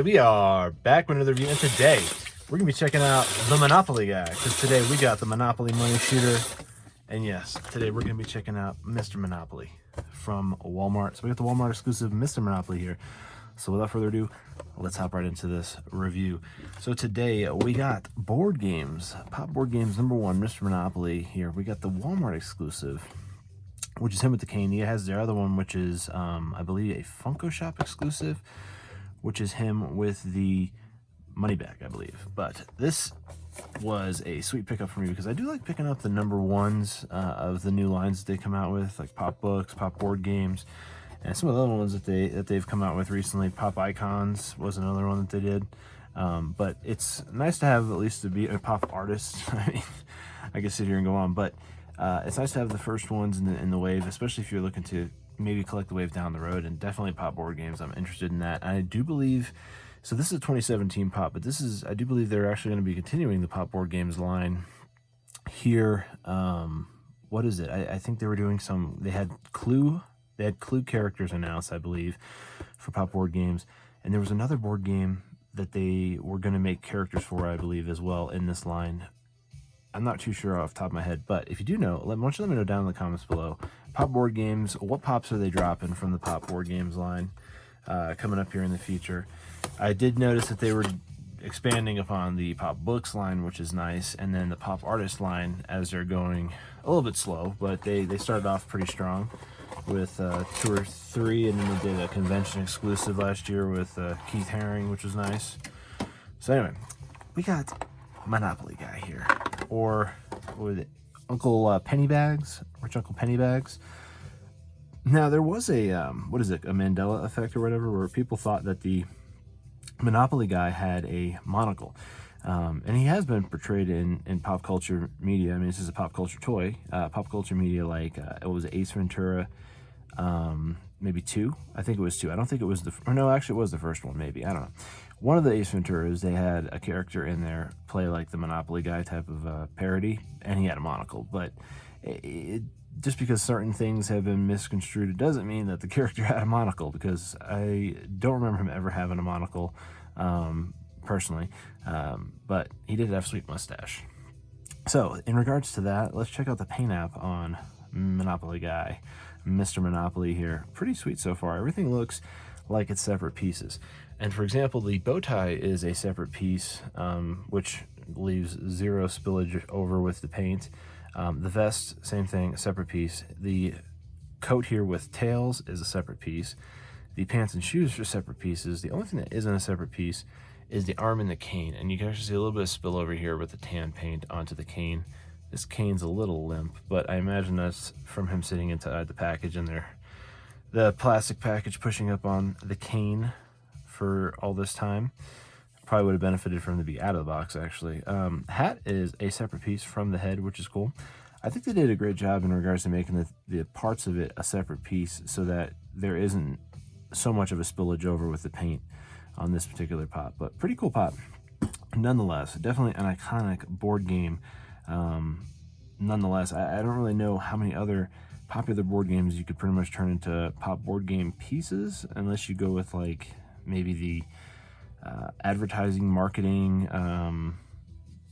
We are back with another review, and today we're going to be checking out the Monopoly guy, because today we got the Monopoly Money Shooter, and yes, today we're going to be checking out Mr. Monopoly from Walmart. So we got the Walmart exclusive Mr. Monopoly here. So without further ado, let's hop right into this review. So today we got board games, Pop Board Games #1, Mr. Monopoly here. We got the Walmart exclusive, which is him with the cane. He has the other one, which is, I believe, a Funko Shop exclusive, which is him with the money bag, I believe. But this was a sweet pickup for me because I do like picking up the #1s of the new lines that they come out with, like Pop Books, Pop Board Games, and some of the other ones that they've come out with recently. Pop Icons was another one that they did. But it's nice to have at least to be a pop artist. I mean, I could sit here and go on, but it's nice to have the first ones in the wave, especially if you're looking to maybe collect the wave down the road. And definitely Pop Board Games, I'm interested in that. I do believe, so this is a 2017 Pop, but this is, I do believe they're actually going to be continuing the Pop Board Games line here. What is it? I think they were doing some, they had Clue characters announced, I believe, for Pop Board Games. And there was another board game that they were going to make characters for, I believe, as well in this line. I'm not too sure off the top of my head, but if you do know, why don't you let me know down in the comments below. Pop Board Games, what pops are they dropping from the Pop Board Games line coming up here in the future? I did notice that they were expanding upon the Pop Books line, which is nice, and then the Pop Artist line as they're going a little bit slow, but they started off pretty strong with 2 or 3, and then they did a convention exclusive last year with Keith Haring, which was nice. So anyway, we got Monopoly guy here, or with Uncle Pennybags, Rich Uncle Pennybags. Now there was a what is it, a Mandela effect or whatever, where people thought that the Monopoly guy had a monocle, and he has been portrayed in pop culture media. I mean, this is a pop culture toy, pop culture media, like it was Ace Ventura, maybe 2. I think it was 2. I don't think it was no, actually it was the first one, maybe, I don't know. One of the Ace Venturas, they had a character in there play like the Monopoly guy type of parody, and he had a monocle. But just because certain things have been misconstrued, it doesn't mean that the character had a monocle, because I don't remember him ever having a monocle personally, but he did have a sweet mustache. So in regards to that, let's check out the paint app on Monopoly guy, Mr. Monopoly here. Pretty sweet so far. Everything looks like it's separate pieces. And for example, the bow tie is a separate piece, which leaves 0 spillage over with the paint. The vest, same thing, a separate piece. The coat here with tails is a separate piece. The pants and shoes are separate pieces. The only thing that isn't a separate piece is the arm and the cane. And you can actually see a little bit of spill over here with the tan paint onto the cane. This cane's a little limp, but I imagine that's from him sitting inside the package and the plastic package pushing up on the cane for all this time. Probably would have benefited from him to be out of the box, actually. Hat is a separate piece from the head, which is cool. I think they did a great job in regards to making the parts of it a separate piece so that there isn't so much of a spillage over with the paint on this particular pop. But pretty cool pop nonetheless. Definitely an iconic board game. Nonetheless, I don't really know how many other popular board games you could pretty much turn into pop board game pieces, unless you go with like maybe the advertising, marketing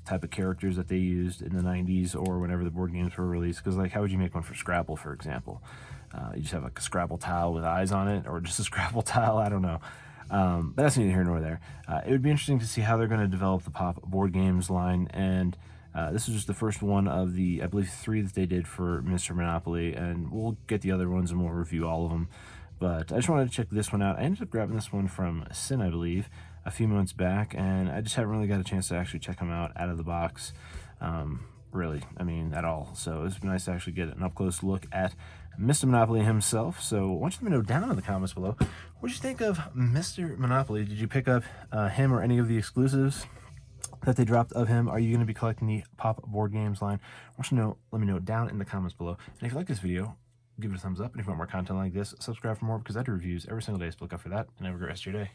type of characters that they used in the 90s or whenever the board games were released. Because like, how would you make one for Scrabble, for example? You just have like a Scrabble tile with eyes on it, or just a Scrabble tile, I don't know. But that's neither here nor there. It would be interesting to see how they're going to develop the Pop Board Games line, and this is just the first one of the, I believe, 3 that they did for Mr. Monopoly, and we'll get the other ones and we'll review all of them. But I just wanted to check this one out. I ended up grabbing this one from Sin, I believe, a few months back, and I just haven't really got a chance to actually check them out out of the box, really, I mean, at all. So it's nice to actually get an up-close look at Mr. Monopoly himself. So why don't you let me know down in the comments below, what did you think of Mr. Monopoly? Did you pick up him or any of the exclusives that they dropped of him? Are you going to be collecting the Pop Board Games line? Want you to know, let me know down in the comments below. And if you like this video, give it a thumbs up. And if you want more content like this, subscribe for more, because I do reviews every single day. So look out for that, and have a great rest of your day.